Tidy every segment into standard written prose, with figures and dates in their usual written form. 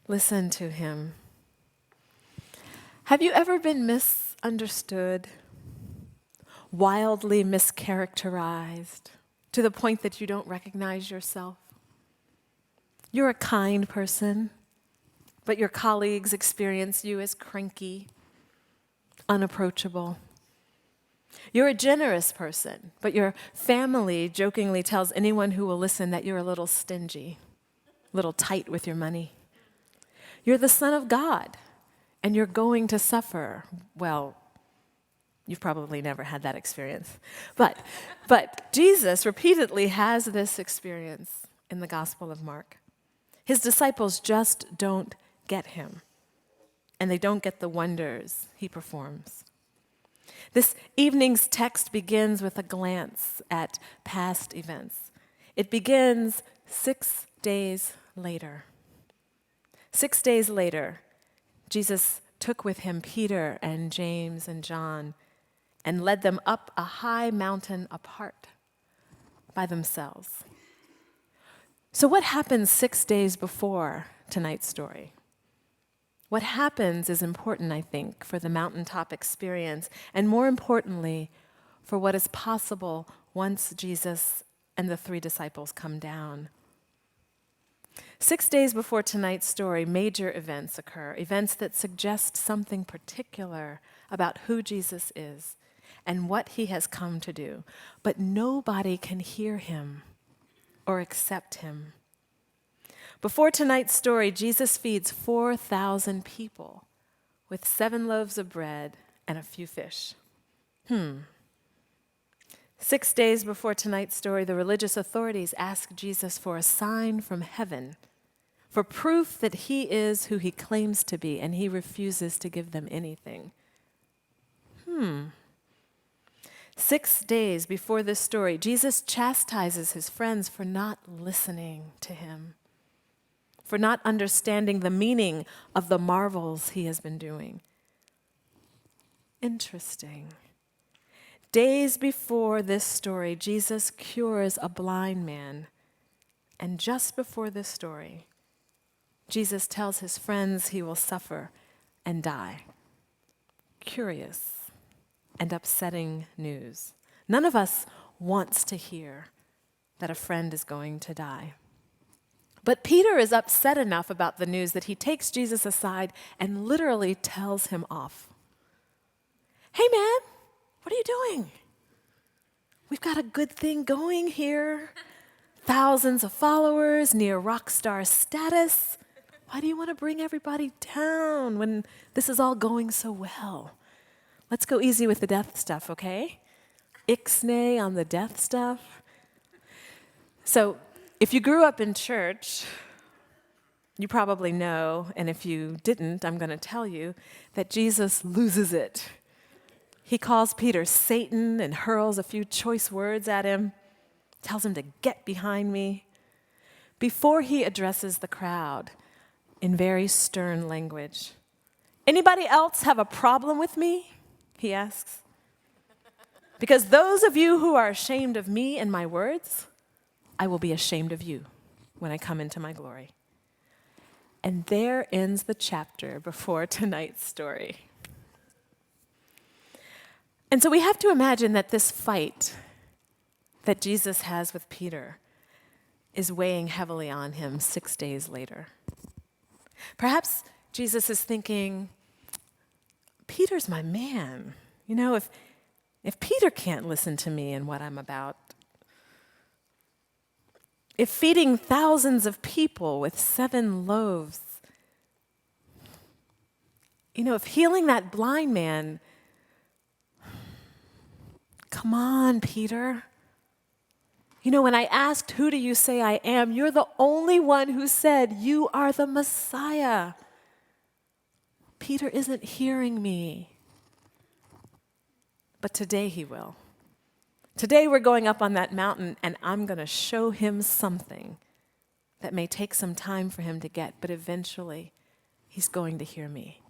Listen to him. Have you ever been misunderstood, wildly mischaracterized, to the point that you don't recognize yourself? You're a kind person, but your colleagues experience you as cranky, unapproachable. You're a generous person, but your family jokingly tells anyone who will listen that you're a little stingy, a little tight with your money. You're the Son of God, and you're going to suffer. Well, you've probably never had that experience. But Jesus repeatedly has this experience in the Gospel of Mark. His disciples just don't get him, and they don't get the wonders he performs. This evening's text begins with a glance at past events. It begins 6 days later. 6 days later, Jesus took with him Peter and James and John and led them up a high mountain apart by themselves. So what happens 6 days before tonight's story? What happens is important, I think, for the mountaintop experience, and more importantly, for what is possible once Jesus and the 3 disciples come down. 6 days before tonight's story, major events occur, events that suggest something particular about who Jesus is and what he has come to do. But nobody can hear him or accept him. Before tonight's story, Jesus feeds 4,000 people with 7 loaves of bread and a few fish. 6 days before tonight's story, the religious authorities ask Jesus for a sign from heaven, for proof that he is who he claims to be, and he refuses to give them anything. 6 days before this story, Jesus chastises his friends for not listening to him, for not understanding the meaning of the marvels he has been doing. Interesting. Days before this story, Jesus cures a blind man. And just before this story, Jesus tells his friends he will suffer and die. Curious and upsetting news. None of us wants to hear that a friend is going to die. But Peter is upset enough about the news that he takes Jesus aside and literally tells him off. Hey man, what are you doing? We've got a good thing going here. Thousands of followers, near rock star status. Why do you want to bring everybody down when this is all going so well? Let's go easy with the death stuff, okay? Ixnay on the death stuff. So, if you grew up in church, you probably know, and if you didn't, I'm going to tell you, that Jesus loses it. He calls Peter Satan and hurls a few choice words at him, tells him to get behind me. Before he addresses the crowd in very stern language, anybody else have a problem with me? He asks. Because those of you who are ashamed of me and my words, I will be ashamed of you when I come into my glory. And there ends the chapter before tonight's story. And so we have to imagine that this fight that Jesus has with Peter is weighing heavily on him 6 days later. Perhaps Jesus is thinking, Peter's my man. You know, if Peter can't listen to me and what I'm about, if feeding thousands of people with 7 loaves, if healing that blind man, come on, Peter. When I asked, who do you say I am? You're the only one who said you are the Messiah. Peter isn't hearing me. But today he will. Today we're going up on that mountain and I'm going to show him something that may take some time for him to get, but eventually he's going to hear me.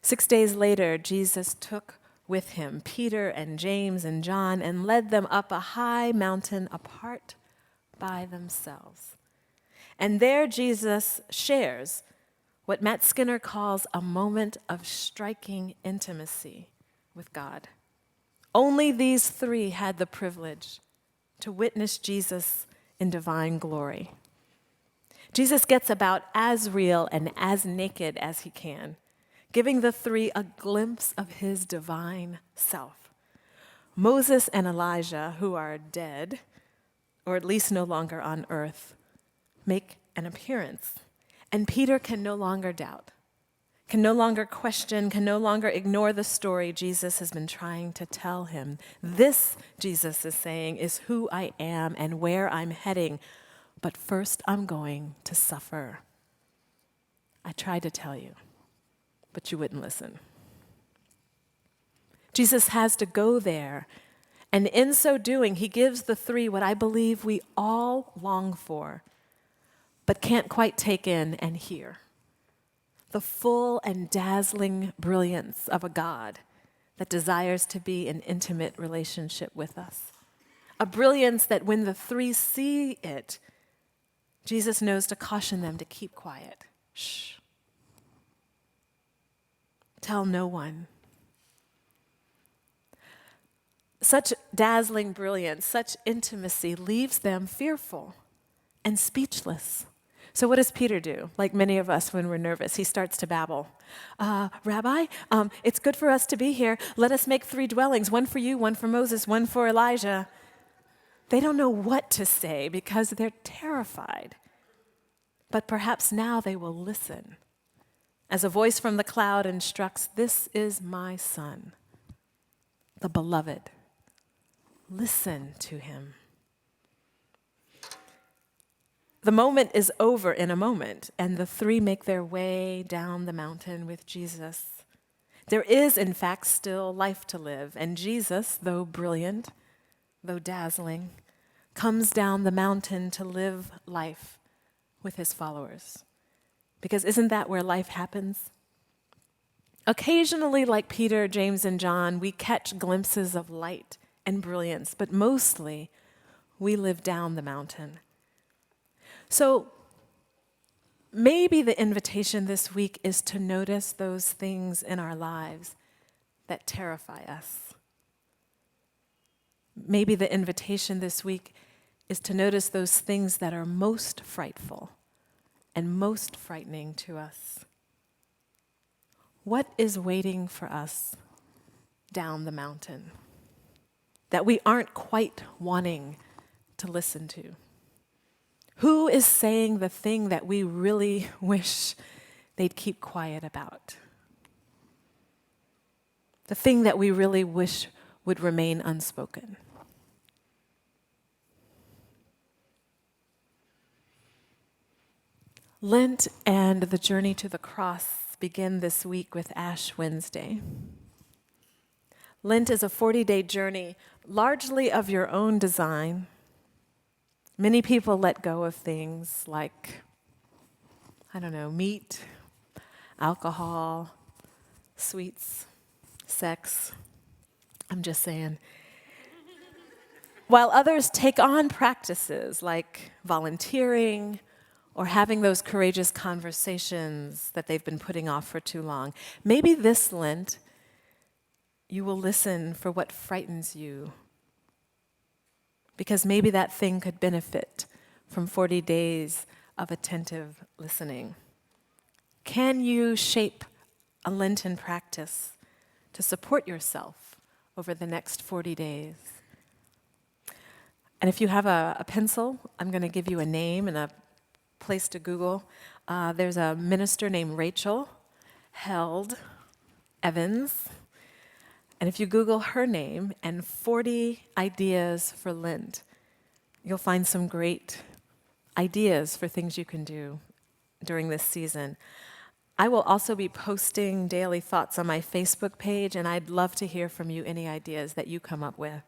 6 days later, Jesus took with him Peter and James and John and led them up a high mountain apart by themselves. And there Jesus shares what Matt Skinner calls a moment of striking intimacy with God. Only these three had the privilege to witness Jesus in divine glory. Jesus gets about as real and as naked as he can, giving the three a glimpse of his divine self. Moses and Elijah, who are dead, or at least no longer on earth, make an appearance. And Peter can no longer doubt, can no longer question, can no longer ignore the story Jesus has been trying to tell him. This, Jesus is saying, is who I am and where I'm heading. But first, I'm going to suffer. I tried to tell you, but you wouldn't listen. Jesus has to go there, and in so doing, he gives the three what I believe we all long for, but can't quite take in and hear. The full and dazzling brilliance of a God that desires to be in intimate relationship with us. A brilliance that when the three see it, Jesus knows to caution them to keep quiet. Shh. Tell no one. Such dazzling brilliance, such intimacy leaves them fearful and speechless. So what does Peter do? Like many of us when we're nervous, he starts to babble. Rabbi, it's good for us to be here. Let us make 3 dwellings, one for you, one for Moses, one for Elijah. They don't know what to say because they're terrified. But perhaps now they will listen. As a voice from the cloud instructs, this is my son, the beloved. Listen to him. The moment is over in a moment, and the three make their way down the mountain with Jesus. There is, in fact, still life to live, and Jesus, though brilliant, though dazzling, comes down the mountain to live life with his followers. Because isn't that where life happens? Occasionally, like Peter, James, and John, we catch glimpses of light and brilliance, but mostly we live down the mountain. So maybe the invitation this week is to notice those things in our lives that terrify us. Maybe the invitation this week is to notice those things that are most frightful and most frightening to us. What is waiting for us down the mountain that we aren't quite wanting to listen to? Who is saying the thing that we really wish they'd keep quiet about? The thing that we really wish would remain unspoken. Lent and the journey to the cross begin this week with Ash Wednesday. Lent is a 40-day journey, largely of your own design. Many people let go of things like, meat, alcohol, sweets, sex. I'm just saying. While others take on practices like volunteering or having those courageous conversations that they've been putting off for too long. Maybe this Lent, you will listen for what frightens you, because maybe that thing could benefit from 40 days of attentive listening. Can you shape a Lenten practice to support yourself over the next 40 days? And if you have a pencil, I'm going to give you a name and a place to Google. There's a minister named Rachel Held Evans. And if you Google her name and 40 ideas for Lent, you'll find some great ideas for things you can do during this season. I will also be posting daily thoughts on my Facebook page, and I'd love to hear from you any ideas that you come up with.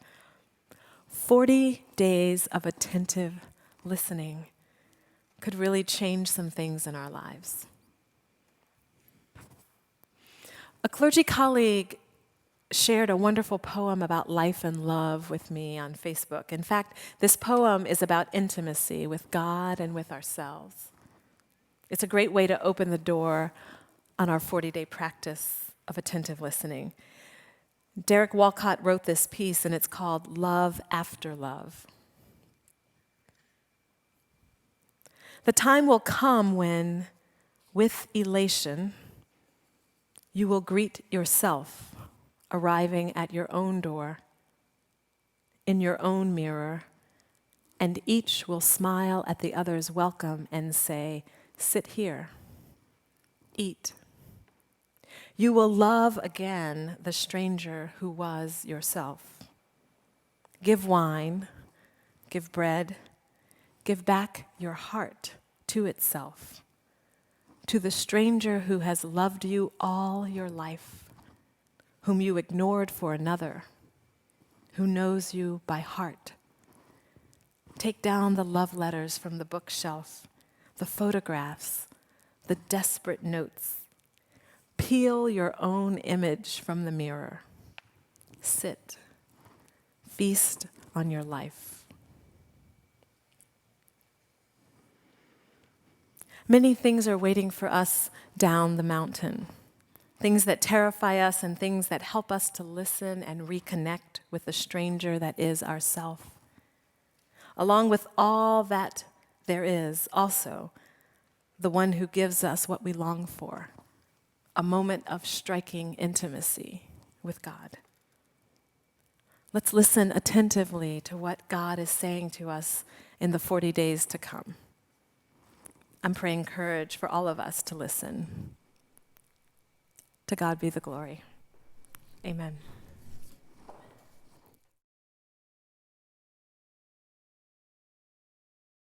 40 days of attentive listening could really change some things in our lives. A clergy colleague shared a wonderful poem about life and love with me on Facebook. In fact, this poem is about intimacy with God and with ourselves. It's a great way to open the door on our 40-day practice of attentive listening. Derek Walcott wrote this piece, and it's called Love After Love. The time will come when, with elation, you will greet yourself, arriving at your own door, in your own mirror, and each will smile at the other's welcome and say, "Sit here, eat." You will love again the stranger who was yourself. Give wine, give bread, give back your heart to itself, to the stranger who has loved you all your life, whom you ignored for another, who knows you by heart. Take down the love letters from the bookshelf, the photographs, the desperate notes. Peel your own image from the mirror. Sit. Feast on your life. Many things are waiting for us down the mountain. Things that terrify us and things that help us to listen and reconnect with the stranger that is ourself. Along with all that there is also the one who gives us what we long for, a moment of striking intimacy with God. Let's listen attentively to what God is saying to us in the 40 days to come. I'm praying courage for all of us to listen. To God be the glory. Amen.